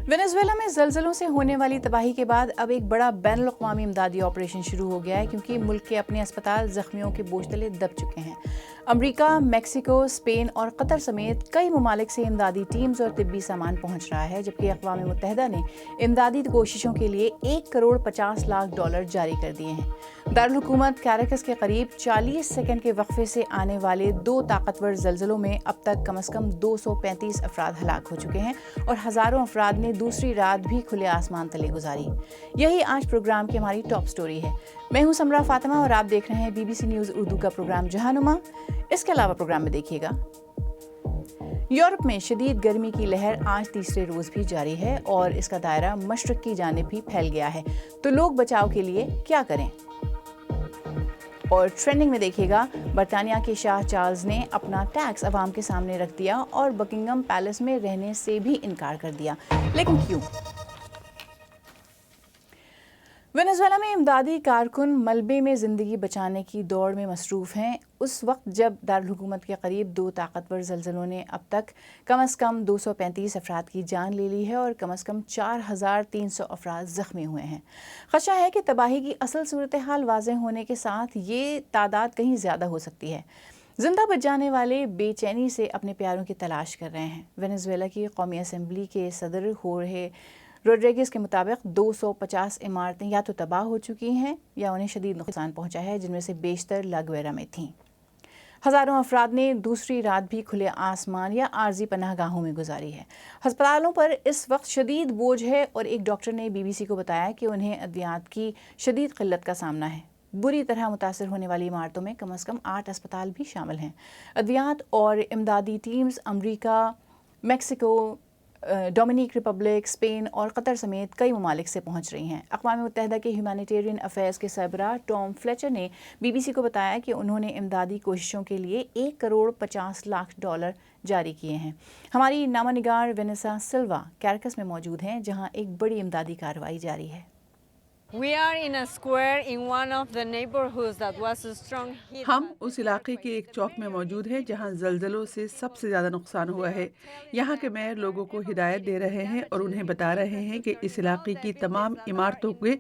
Venezuela में ज़लज़लों से होने वाली तबाही के बाद अब एक बड़ा बैनुल अक़वामी इमदादी ऑपरेशन शुरू हो गया है, क्योंकि मुल्क के अपने अस्पताल ज़ख्मियों के बोझ तले दब चुके हैं। अमरीका, मैक्सिको, स्पेन और कतर समेत कई ममालिक से इमदादी टीम्स और तिब्बी सामान पहुंच रहा है, जबकि अक़वाम मुत्तहिदा ने इमदादी कोशिशों के लिए $1,50,00,000 जारी कर दिए हैं। दारुल हुकूमत कैराकस के करीब 40 सेकंड के वक्फे से आने वाले 2 ताकतवर ज़लज़लों में अब तक कम से कम 235 अफराद हलाक हो चुके हैं और हज़ारों अफराद ने दूसरी रात भी खुले आसमान तले गुजारी। यही आज प्रोग्राम की हमारी टॉप स्टोरी है। मैं हूं समरा फातिमा और आप देख रहे हैं BBC न्यूज़ उर्दू का प्रोग्राम जहानुमा। इसके अलावा प्रोग्राम में देखिएगा, यूरोप में शदीद गर्मी की लहर आज तीसरे रोज़ भी जारी है और इसका दायरा मशरक़ की जानिब भी फैल गया है, तो लोग बचाव के लिए क्या करें। और ट्रेंडिंग में देखिएगा, बरतानिया के शाह चार्ल्स ने अपना टैक्स अवाम के सामने रख दिया और बकिंगम पैलेस में रहने से भी इनकार कर दिया। लेकिन क्यों? वेनेजुएला में इमदादी कारकुन मलबे में ज़िंदगी बचाने की दौड़ में मसरूफ़ हैं, उस वक्त जब दारुल हुकूमत के करीब 2 ताकतवर ज़लज़लों ने अब तक कम से कम 235 अफराद की जान ले ली है और कम से कम 4,300 अफराद ज़ख्मी हुए हैं। ख़दशा है कि तबाही की असल सूरत हाल वाज़ेह होने के साथ ये तादाद कहीं ज़्यादा हो सकती है। जिंदा बच जाने वाले बेचैनी से अपने प्यारों की तलाश कर रहे हैं। वेनेजुएला की कौमी असम्बली के सदर होर्हे रोड्रिगेज़ के मुताबिक 250 इमारतें या तो तबाह हो चुकी हैं या उन्हें शदीद नुकसान पहुंचा है, जिनमें से बेशतर ला ग्वेरा में थीं। हज़ारों अफराद ने दूसरी रात भी खुले आसमान या आर्जी पनाहगाहों में गुजारी है। अस्पतालों पर इस वक्त शदीद बोझ है और एक डॉक्टर ने BBC को बताया कि उन्हें अद्वियात की शदीद क़िल्लत का सामना है। बुरी तरह मुतासर होने वाली इमारतों में कम से कम 8 अस्पताल भी शामिल हैं। अद्वियात और इमदादी टीम्स अमरीका, मैक्सिको, डोमिनिक रिपब्लिक, स्पेन और कतर समेत कई ममालिक से पहुंच रही हैं। अक़वाम मुत्तहिदा के ह्यूमैनिटेरियन अफेयर्स के सरबराह टॉम फ्लेचर ने BBC को बताया कि उन्होंने इमदादी कोशिशों के लिए $1,50,00,000 जारी किए हैं। हमारी नामा निगार वेनेसा सिल्वा कैराकस में मौजूद हैं, जहां एक बड़ी इमदादी कार्रवाई जारी है। हम उस इलाके के एक चौक में मौजूद हैं जहां ज़लज़लों से सबसे ज़्यादा नुकसान हुआ है। यहाँ के मेयर लोगों को हिदायत दे रहे हैं और उन्हें बता रहे हैं कि इस इलाके की तमाम इमारतों के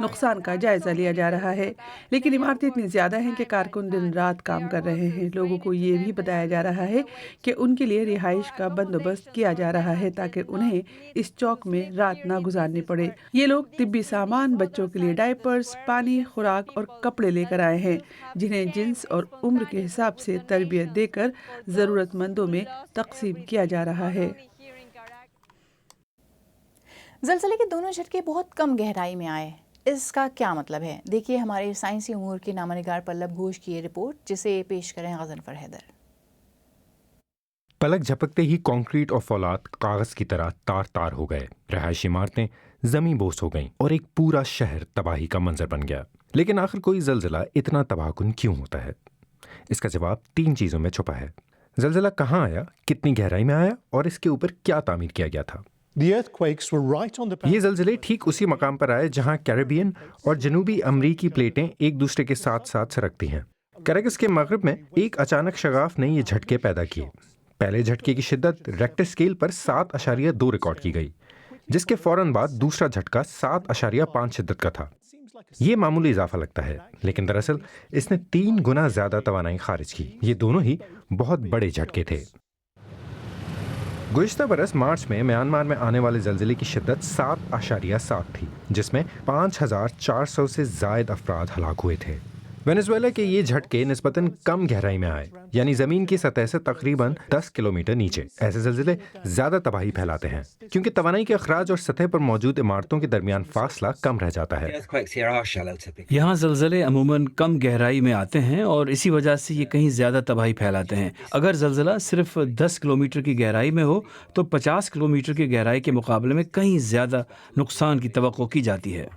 नुकसान का जायज़ा लिया जा रहा है। लेकिन इमारतें इतनी ज़्यादा हैं कि कारकुन दिन रात काम कर रहे हैं। लोगों को ये भी बताया जा रहा है कि उनके लिए रिहाइश का बंदोबस्त किया जा रहा है ताकि उन्हें इस चौक में रात ना गुजारनी पड़े। ये लोग तिब्बी सामान, बच्चों के लिए डायपर्स, पानी, खुराक और कपड़े लेकर आए हैं, जिन्हें जिन्स और उम्र के हिसाब से तरबियत देकर ज़रूरतमंदों में तक़सीम किया जा रहा है। ज़लज़ले के दोनों झटके बहुत कम गहराई में आए। इसका क्या मतलब है? देखिए हमारे साइंसी उमूर के नामानिगार पल्लव घोष की ये रिपोर्ट, जिसे पेश करें गज़नफर हैदर। पलक झपकते ही कंक्रीट और फौलाद कागज की तरह तार तार हो गए। रहायशी इमारतें जमीन बोस हो गईं और एक पूरा शहर तबाही का मंजर बन गया। लेकिन आखिर कोई ज़लज़ला इतना तबाहकुन क्यों होता है? इसका जवाब 3 चीज़ों में छुपा है। ज़लज़ला कहाँ आया, कितनी गहराई में आया और इसके ऊपर क्या तामीर किया गया था। ये ज़लज़ले ठीक उसी मकाम पर आए जहाँ कैरेबियन और जनूबी अमरीकी प्लेटें एक दूसरे के साथ साथ सरकती हैं। कैराकस के मगरब में एक अचानक शगाफ ने ये झटके पैदा किए। पहले झटके की शिद्दत रेक्टर स्केल पर 7.2 रिकॉर्ड की गई, जिसके फौरन बाद दूसरा झटका 7.5 शिद्दत का था। ये मामूली इजाफा लगता है, लेकिन दरअसल इसने 3 गुना ज्यादा तवानाई खारिज की। ये दोनों ही बहुत बड़े झटके थे। गुज़िश्ता बरस मार्च में म्यांमार में आने वाले ज़लज़ले की शिद्दत 7.7 थी, जिसमें 5,400 से ज़ायद अफराद हलाक हुए थे। वेनेजुएला के ये झटके निस्बतन कम गहराई में आए, यानी ज़मीन की सतह से तकरीबन 10 किलोमीटर नीचे। ऐसे ज़लज़ले ज़्यादा तबाही फैलाते हैं क्योंकि तवानाई के अखराज और सतह पर मौजूद इमारतों के दरमियान फासला कम रह जाता है। यहाँ ज़लज़ले अमूमन कम गहराई में आते हैं और इसी वजह से ये कहीं ज़्यादा तबाही फैलाते हैं। अगर ज़लज़ला सिर्फ 10 किलोमीटर की गहराई में हो तो 50 किलोमीटर की गहराई के मुकाबले में कहीं ज़्यादा नुकसान की तवक्को की जाती है।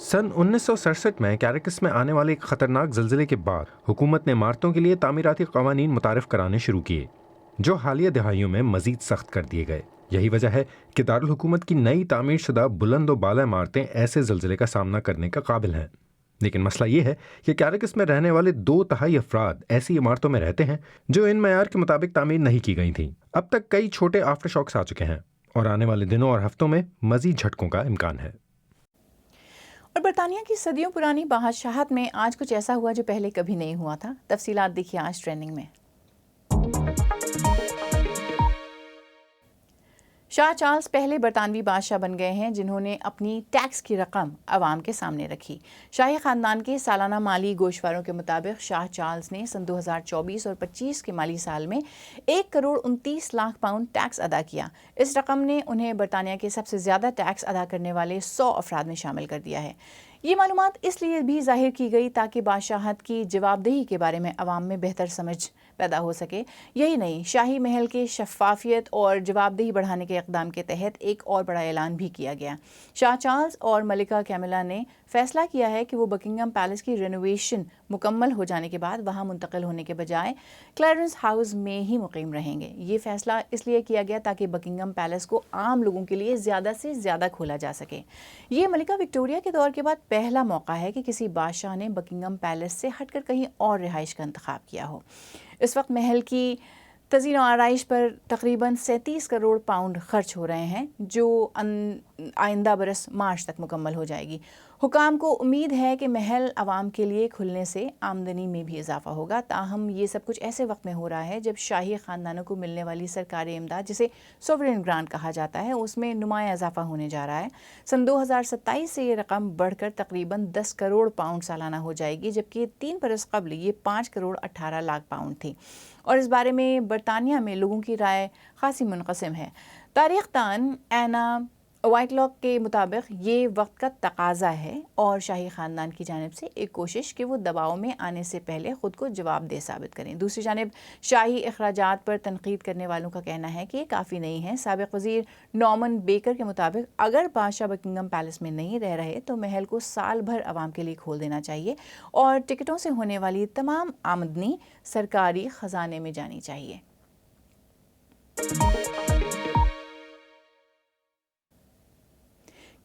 सन 1967 में कैराकस में आने वाले एक ख़तरनाक ज़लज़ले के बाद हुकूमत ने इमारतों के लिए तामीराती क़वानीन मुतारिफ़ कराने शुरू किए, जो हालिया दहाइयों में मज़ीद सख्त कर दिए गए। यही वजह है कि दारुल हुकूमत की नई तामीर शुदा बुलंद व बाला इमारतें ऐसे ज़लज़ले का सामना करने का काबिल हैं। لیکن مسئلہ یہ ہے کہ کیرکس میں رہنے والے 2/3 افراد ایسی عمارتوں میں رہتے ہیں جو ان معیار کے مطابق تعمیر نہیں کی گئی تھیں۔ اب تک کئی چھوٹے آفٹر شاکس آ چکے ہیں اور آنے والے دنوں اور ہفتوں میں مزید جھٹکوں کا امکان ہے۔ اور برطانیہ کی صدیوں پرانی بادشاہت میں آج کچھ ایسا ہوا جو پہلے کبھی نہیں ہوا تھا۔ تفصیلات دیکھیے آج ٹرینڈنگ میں۔ شاہ چارلز پہلے برطانوی بادشاہ بن گئے ہیں جنہوں نے اپنی ٹیکس کی رقم عوام کے سامنے رکھی۔ شاہی خاندان کے سالانہ مالی گوشواروں کے مطابق شاہ چارلز نے سن 2024 اور 25 کے مالی سال میں 1 کروڑ 29 لاکھ پاؤنڈ ٹیکس ادا کیا۔ اس رقم نے انہیں برطانیہ کے سب سے زیادہ ٹیکس ادا کرنے والے 100 افراد میں شامل کر دیا ہے۔ یہ معلومات اس لیے بھی ظاہر کی گئی تاکہ بادشاہت کی جواب دہی کے بارے میں عوام میں بہتر سمجھ پیدا ہو سکے۔ یہی نہیں، شاہی محل کے شفافیت اور جواب دہی بڑھانے کے اقدام کے تحت ایک اور بڑا اعلان بھی کیا گیا۔ شاہ چارلز اور ملکہ کیملا نے فیصلہ کیا ہے کہ وہ بکنگم پیلس کی رینوویشن مکمل ہو جانے کے بعد وہاں منتقل ہونے کے بجائے کلیرنس ہاؤس میں ہی مقیم رہیں گے۔ یہ فیصلہ اس لیے کیا گیا تاکہ بکنگم پیلس کو عام لوگوں کے لیے زیادہ سے زیادہ کھولا جا سکے۔ یہ ملکہ وکٹوریہ کے دور کے بعد پہلا موقع ہے کہ کسی بادشاہ نے بکنگم پیلس سے ہٹ کر کہیں اور رہائش کا انتخاب کیا ہو۔ اس وقت محل کی تزئین و آرائش پر تقریباً 37 کروڑ پاؤنڈ خرچ ہو رہے ہیں جو آئندہ برس مارچ تک مکمل ہو جائے گی۔ حکام کو امید ہے کہ محل عوام کے لیے کھلنے سے آمدنی میں بھی اضافہ ہوگا، تاہم یہ سب کچھ ایسے وقت میں ہو رہا ہے جب شاہی خاندانوں کو ملنے والی سرکاری امداد جسے سوورین گرانٹ کہا جاتا ہے اس میں نمایاں اضافہ ہونے جا رہا ہے۔ سن 2027 سے یہ رقم بڑھ کر تقریباً 10 کروڑ پاؤنڈ سالانہ ہو جائے گی، جبکہ 3 برس قبل یہ 5 کروڑ 18 لاکھ پاؤنڈ تھی۔ اور اس بارے میں برطانیہ میں لوگوں کی رائے خاصی منقسم ہے۔ تاریخ دان اینا وائٹلاک کے مطابق یہ وقت کا تقاضا ہے اور شاہی خاندان کی جانب سے ایک کوشش کہ وہ دباؤ میں آنے سے پہلے خود کو جواب دہ ثابت کریں۔ دوسری جانب شاہی اخراجات پر تنقید کرنے والوں کا کہنا ہے کہ یہ کافی نہیں ہے۔ سابق وزیر نارمن بیکر کے مطابق اگر بادشاہ بکنگم پیلس میں نہیں رہ رہے تو محل کو سال بھر عوام کے لیے کھول دینا چاہیے اور ٹکٹوں سے ہونے والی تمام آمدنی سرکاری خزانے میں جانی چاہیے۔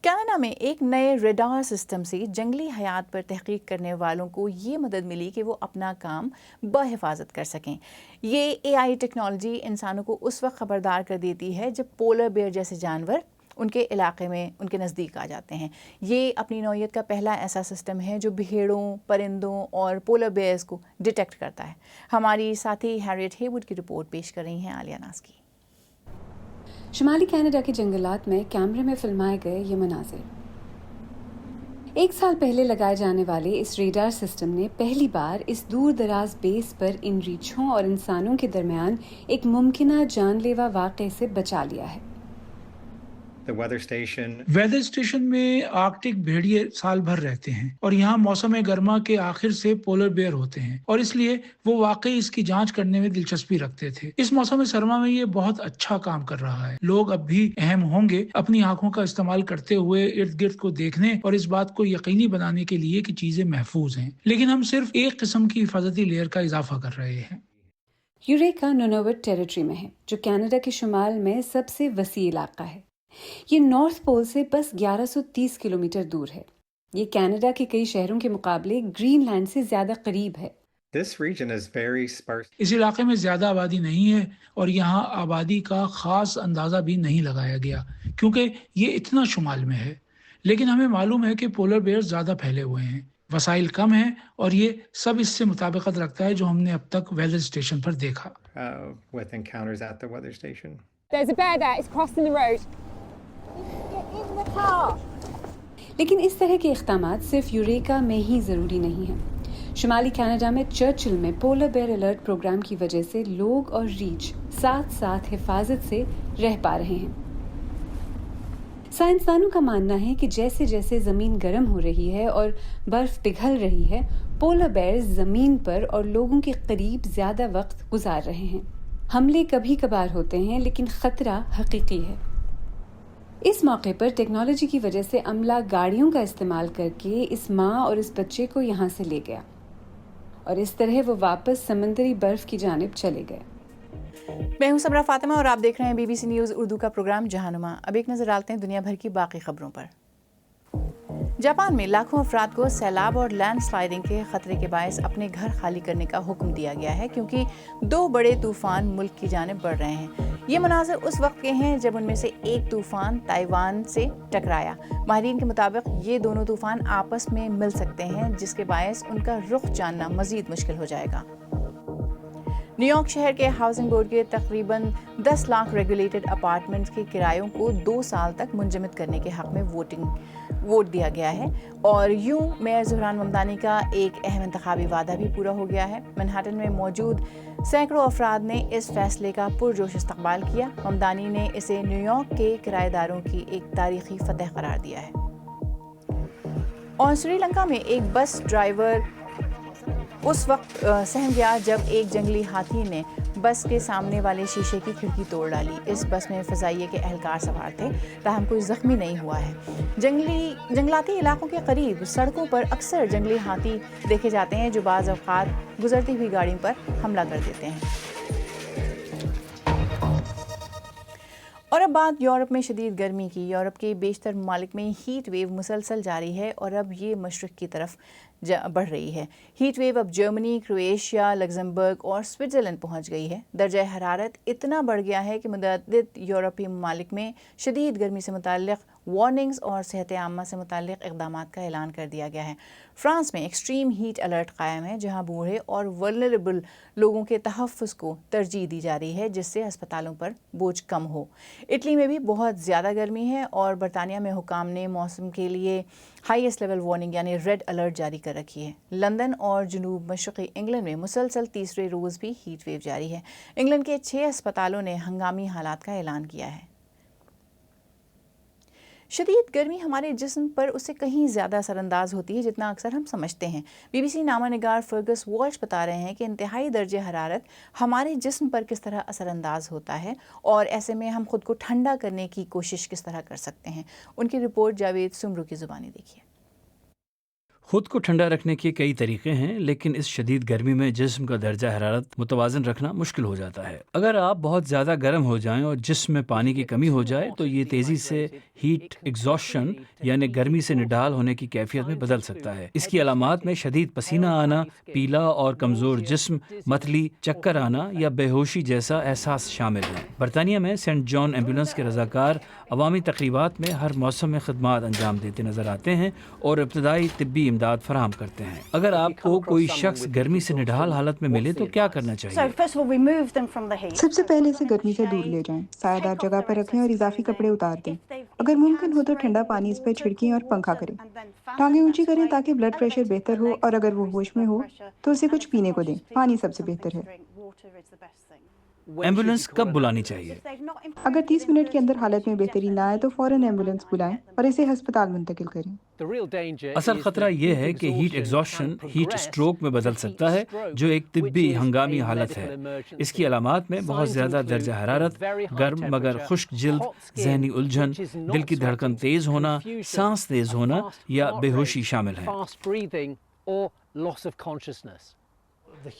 کینیڈا میں ایک نئے ریڈار سسٹم سے جنگلی حیات پر تحقیق کرنے والوں کو یہ مدد ملی کہ وہ اپنا کام بحفاظت کر سکیں۔ یہ AI ٹیکنالوجی انسانوں کو اس وقت خبردار کر دیتی ہے جب پولر بیئر جیسے جانور ان کے علاقے میں ان کے نزدیک آ جاتے ہیں۔ یہ اپنی نوعیت کا پہلا ایسا سسٹم ہے جو بھیڑوں، پرندوں اور پولر بیئرز کو ڈیٹیکٹ کرتا ہے۔ ہماری ساتھی ہیریٹ ہیوڈ کی رپورٹ پیش کر رہی ہیں عالیہ ناز کی۔ شمالی کینیڈا کے جنگلات میں کیمرے میں فلمائے گئے یہ مناظر۔ 1 سال پہلے لگائے جانے والے اس ریڈار سسٹم نے پہلی بار اس دور دراز بیس پر ان ریچھوں اور انسانوں کے درمیان ایک ممکنہ جان لیوا واقعے سے بچا لیا ہے۔ ویدر اسٹیشن میں آرکٹک بھیڑیے سال بھر رہتے ہیں اور یہاں موسم گرما کے آخر سے پولر بیئر ہوتے ہیں اور اس لیے وہ واقعی اس کی جانچ کرنے میں دلچسپی رکھتے تھے۔ اس موسم سرما میں یہ بہت اچھا کام کر رہا ہے۔ لوگ اب بھی اہم ہوں گے اپنی آنکھوں کا استعمال کرتے ہوئے ارد گرد کو دیکھنے اور اس بات کو یقینی بنانے کے لیے کہ چیزیں محفوظ ہیں، لیکن ہم صرف ایک قسم کی حفاظتی لیئر کا اضافہ کر رہے ہیں۔ یوریکا نونووٹ ٹیریٹری میں ہے جو کینیڈا کے شمال میں سب سے وسیع علاقہ ہے۔ یہ نارتھ پول سے بس 1130 کلومیٹر دور ہے۔ یہ کینیڈا کے کئی شہروں کے مقابلے گرین لینڈ سے زیادہ قریب ہے۔ اس علاقے میں زیادہ آبادی نہیں ہے اور یہاں آبادی کا خاص اندازہ بھی نہیں لگایا گیا کیونکہ یہ اتنا شمال میں ہے، لیکن ہمیں معلوم ہے کہ پولر بیئر زیادہ پھیلے ہوئے ہیں، وسائل کم ہیں اور یہ سب اس سے مطابقت رکھتا ہے جو ہم نے اب تک ویدر اسٹیشن پر دیکھا۔ لیکن اس طرح کے اقدامات صرف یوریکا میں ہی ضروری نہیں ہیں۔ شمالی کینیڈا میں چرچل میں پولر بیئر الرٹ پروگرام کی وجہ سے لوگ اور ریچھ ساتھ ساتھ حفاظت سے رہ پا رہے ہیں۔ سائنسدانوں کا ماننا ہے کہ جیسے جیسے زمین گرم ہو رہی ہے اور برف پگھل رہی ہے، پولر بیئرز زمین پر اور لوگوں کے قریب زیادہ وقت گزار رہے ہیں۔ حملے کبھی کبھار ہوتے ہیں لیکن خطرہ حقیقی ہے۔ اس موقع پر ٹیکنالوجی کی وجہ سے عملہ گاڑیوں کا استعمال کر کے اس ماں اور اس بچے کو یہاں سے لے گیا اور اس طرح وہ واپس سمندری برف کی جانب چلے گئے۔ میں ہوں سمرا فاطمہ اور آپ دیکھ رہے ہیں B B C news Urdu کا پروگرام جہانما۔ اب ایک نظر ڈالتے ہیں دنیا بھر کی باقی خبروں پر۔ जापान में लाखों अफराद को सैलाब और लैंड स्लाइडिंग के खतरे के बायस अपने घर खाली करने का हुक्म दिया गया है क्योंकि 2 बड़े तूफान मुल्क की जानिब बढ़ रहे हैं। ये मनाज़र उस वक्त के हैं जब उनमें से एक तूफान ताइवान से टकराया। माहिरीन के मुताबिक ये दोनों तूफान आपस में मिल सकते हैं जिसके बायस उनका रुख जानना मज़ीद मुश्किल हो जाएगा। न्यूयॉर्क शहर के हाउसिंग बोर्ड के तकरीबन 10 लाख रेगुलेटेड अपार्टमेंट्स के किरायों को 2 साल तक मुंजमद करने के हक़ में वोट दिया गया है और यूं मेयर ज़ुहरान ममदानी का एक अहम इंतखाबी वादा भी पूरा हो गया है। मैनहट्टन में मौजूद सैकड़ों अफराद ने इस फैसले का पुरजोश इस्तकबाल किया। ममदानी ने इसे न्यूयॉर्क के किराएदारों की एक तारीखी फतह करार दिया है। और श्रीलंका में एक बस ड्राइवर उस वक्त सहम गया जब एक जंगली हाथी ने बस के सामने वाले शीशे की खिड़की तोड़ डाली। इस बस में फ़ज़ाइये के एहलकार सवार थे, ताहम कोई ज़ख्मी नहीं हुआ है। जंगलाती इलाकों के करीब सड़कों पर अक्सर जंगली हाथी देखे जाते हैं जो बाज़ औक़ात गुजरती हुई गाड़ियों पर हमला कर देते हैं। और अब बात यूरोप में शदीद गर्मी की। यूरोप के बेशतर ममालिक में हीट वेव मुसलसल जारी है और अब ये मशरक़ की तरफ बढ़ रही है। हीट वेव अब जर्मनी, क्रोएशिया, लग्जमबर्ग और स्विट्ज़रलैंड पहुंच गई है। दर्जा हरारत इतना बढ़ गया है कि मुतअद्दिद यूरोपीय ममालिक में शदीद गर्मी से मुताल्लिक़ वार्निंग्स और सेहत आम्मा से मुताल्लिक़ इक़दामात का ऐलान कर दिया गया है। फ्रांस में एक्सट्रीम हीट अलर्ट कायम है जहां बूढ़े और वल्नरेबल लोगों के तहफ़्फ़ुज़ को तरजीह दी जा रही है जिससे अस्पतालों पर बोझ कम हो। इटली में भी बहुत ज़्यादा गर्मी है और बरतानिया में हुकाम ने मौसम के लिए हाईएस्ट लेवल वार्निंग यानी रेड अलर्ट जारी कर रखी है। लंदन और जनूब मशरक़ी इंग्लैंड में मुसलसल तीसरे रोज़ भी हीट वेव जारी है। इंग्लैंड के 6 अस्पतालों ने हंगामी हालात का ऐलान किया है। शदीद गर्मी हमारे जिस्म पर उससे कहीं ज़्यादा असरअंदाज होती है जितना अक्सर हम समझते हैं। BBC नामा निगार फर्गस वॉल्श बता रहे हैं कि इंतहाई दर्जे हरारत हमारे जिस्म पर किस तरह असरअंदाज होता है और ऐसे में हम खुद को ठंडा करने की कोशिश किस तरह कर सकते हैं। उनकी रिपोर्ट जावेद सुमरू की ज़ुबानी देखिए। खुद को ठंडा रखने के कई तरीके हैं, लेकिन इस शदीद गर्मी में जिस्म का दर्जा हरारत मुतवाज़न रखना मुश्किल हो जाता है। अगर आप बहुत ज़्यादा गर्म हो जाएं और जिस्म में पानी की कमी हो जाए तो ये तेज़ी से हीट एग्जॉशन यानी गर्मी से निडाल होने की कैफियत में बदल सकता है। इसकी अलामात में शदीद पसीना आना, पीला और कमज़ोर जिस्म, मतली, चक्कर आना या बेहोशी जैसा एहसास शामिल है। बरतानिया में सेंट जॉन एम्बुलेंस के रज़ाकार अवामी तकरीबात में हर मौसम में खदमात अंजाम देते नज़र आते हैं और इब्तदाई तिब्बी इमदाद फराहम करते हैं। अगर आपको कोई शख्स गर्मी से निढाल हालत में मिले तो क्या करना चाहिए? सबसे पहले इसे गर्मी से दूर ले जाएं, सायादार जगह पर रखें और इजाफी कपड़े उतार दें। अगर मुमकिन हो तो ठंडा पानी इस पर छिड़कें और पंखा करें। टांगें ऊंची करें ताकि ब्लड प्रेशर बेहतर हो और अगर वो होश में हो तो उसे कुछ पीने को दें। पानी सबसे बेहतर है। एम्बुलेंस कब बुलानी चाहिए? अगर 30 मिनट के अंदर हालत में बेहतरी ना आए तो फौरन एम्बुलेंस बुलाएं और इसे अस्पताल मुंतकिल करें। असल खतरा यह है कि हीट एग्जॉशन हीट स्ट्रोक में बदल सकता है जो एक तिब्बी हंगामी हालत है। इसकी अलामात में बहुत ज़्यादा दर्जा हरारत, गर्म मगर खुश्क जिल्द, जहनी उलझन, दिल की धड़कन तेज़ होना, सांस तेज़ होना या बेहोशी शामिल है।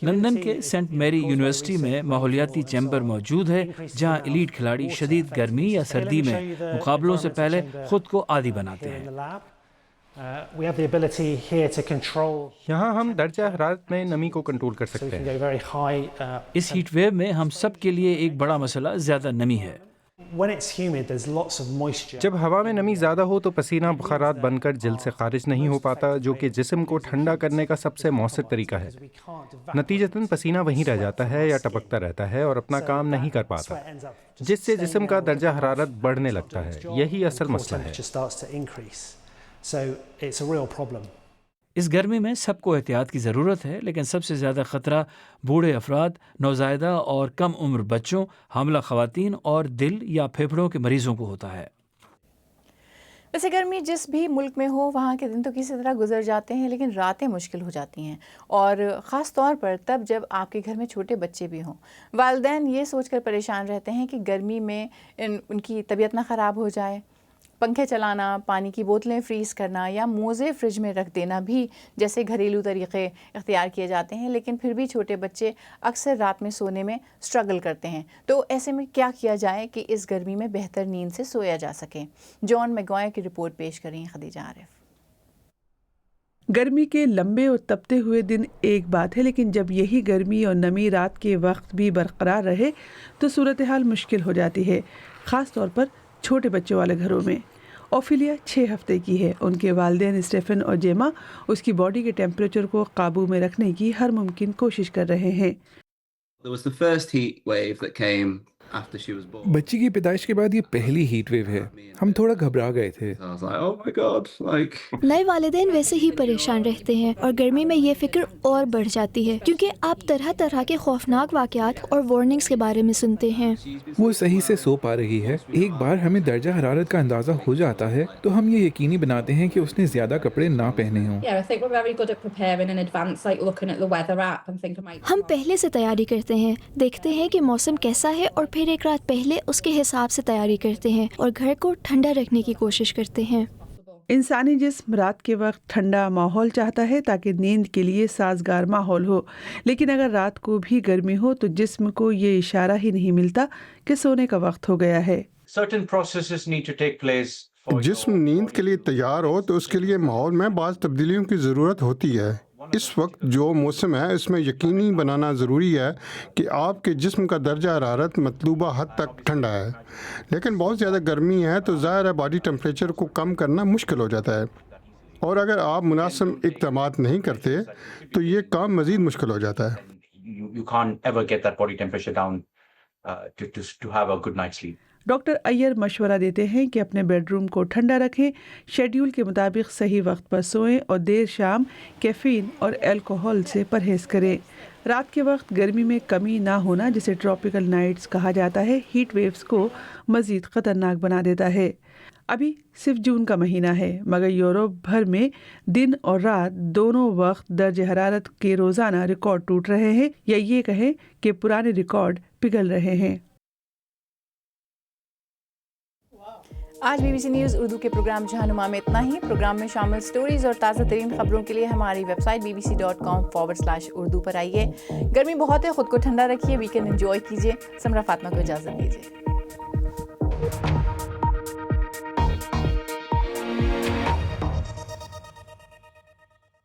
लंदन के सेंट मैरी यूनिवर्सिटी में माहौलियाती चैम्बर मौजूद है जहां एलीट खिलाड़ी शदीद गर्मी या सर्दी में मुकाबलों से पहले खुद को आदी बनाते हैं। यहाँ हम दर्जा हरारत में नमी को कंट्रोल कर सकते हैं। इस हीट वेव में हम सब के लिए एक बड़ा मसला ज़्यादा नमी है। जब हवा में नमी ज़्यादा हो तो पसीना बुखारात बनकर जिल्द से खारिज नहीं हो पाता जो कि जिस्म को ठंडा करने का सबसे मौसर तरीका है। नतीजतन पसीना वहीं रह जाता है या टपकता रहता है और अपना काम नहीं कर पाता, जिससे जिस्म का दर्जा हरारत बढ़ने लगता है। यही असल मसला है। इस गर्मी में सबको एहतियात की ज़रूरत है, लेकिन सबसे ज़्यादा ख़तरा बूढ़े अफराद, नौज़ायदा और कम उम्र बच्चों, हामिला ख़वातीन और दिल या फेफड़ों के मरीज़ों को होता है। वैसे गर्मी जिस भी मुल्क में हो वहाँ के दिन तो किसी तरह गुजर जाते हैं, लेकिन रातें मुश्किल हो जाती हैं और ख़ास तौर पर तब जब आपके घर में छोटे बच्चे भी हों। वालिदैन ये सोचकर परेशान रहते हैं कि गर्मी में उनकी तबीयत ना ख़राब हो जाए। पंखे चलाना, पानी की बोतलें फ्रीज़ करना या मोज़े फ्रिज में रख देना भी जैसे घरेलू तरीक़े इख्तियार किए जाते हैं, लेकिन फिर भी छोटे बच्चे अक्सर रात में सोने में स्ट्रगल करते हैं। तो ऐसे में क्या किया जाए कि इस गर्मी में बेहतर नींद से सोया जा सके? जॉन मैगवायर की रिपोर्ट पेश करें खदीजा आरिफ। गर्मी के लंबे और तपते हुए दिन एक बात है, लेकिन जब यही गर्मी और नमी रात के वक्त भी बरकरार रहे तो सूरत हाल मुश्किल हो जाती है, ख़ास तौर पर छोटे बच्चों वाले घरों में। ओफिलिया 6 हफ्ते की है। उनके वालिदैन स्टेफन और जेमा उसकी बॉडी के टेम्परेचर को काबू में रखने की हर मुमकिन कोशिश कर रहे हैं। There was the first heat wave that came after she was born. बच्ची की पैदाइश के बाद ये पहली हीट वेव है। हम थोड़ा घबरा गए थे। I was like, oh my god, like नए वालिदैन वैसे ही परेशान रहते हैं और गर्मी में ये फिक्र और बढ़ जाती है क्योंकि आप तरह तरह के खौफनाक वाक़यात और वार्निंग्स के बारे में सुनते हैं। वो सही से सो पा रही है। एक बार हमें दर्जा हरारत का अंदाज़ा हो जाता है तो हम ये यकीनी बनाते हैं कि उसने ज़्यादा कपड़े ना पहने हों। हम पहले से तैयारी करते हैं, देखते हैं कि मौसम कैसा है और फिर एक रात पहले उसके हिसाब से तैयारी करते हैं और घर को ठंडा रखने की कोशिश करते हैं। इंसानी जिस्म रात के वक्त ठंडा माहौल चाहता है ताकि नींद के लिए साजगार माहौल हो, लेकिन अगर रात को भी गर्मी हो तो जिस्म को ये इशारा ही नहीं मिलता कि सोने का वक्त हो गया है। जिस्म नींद के लिए तैयार हो तो उसके लिए माहौल में बाज़ तब्दीलियों की ज़रूरत होती है। इस वक्त जो मौसम है इसमें यकीनी बनाना ज़रूरी है कि आपके जिस्म का दर्जा हरारत मतलूबा हद तक ठंडा है, लेकिन बहुत ज़्यादा गर्मी है तो ज़ाहिर है बॉडी टेम्परेचर को कम करना मुश्किल हो जाता है, और अगर आप मुनासिब इक़दामात नहीं करते तो ये काम मज़ीद मुश्किल हो जाता है। डॉक्टर अय्यर मशवरा देते हैं कि अपने बेडरूम को ठंडा रखें, शेड्यूल के मुताबिक सही वक्त पर सोएं और देर शाम कैफीन और अल्कोहल से परहेज़ करें। रात के वक्त गर्मी में कमी ना होना, जिसे ट्रॉपिकल नाइट्स कहा जाता है, हीट वेव्स को मज़ीद ख़तरनाक बना देता है। अभी सिर्फ जून का महीना है, मगर यूरोप भर में दिन और रात दोनों वक्त दर्ज हरारत के रोज़ाना रिकॉर्ड टूट रहे हैं, या ये कहें कि पुराने रिकॉर्ड पिघल रहे हैं। आज BBC न्यूज़ उर्दू के प्रोग्राम जहानुमा में इतना ही। प्रोग्राम में शामिल स्टोरीज़ और ताज़ा तरीन खबरों के लिए हमारी वेबसाइट bbc.com/urdu पर आइए। गर्मी बहुत है, ख़ुद को ठंडा रखिए, वीकेंड एंजॉय कीजिए। समरा फातिमा को इजाज़त दीजिए।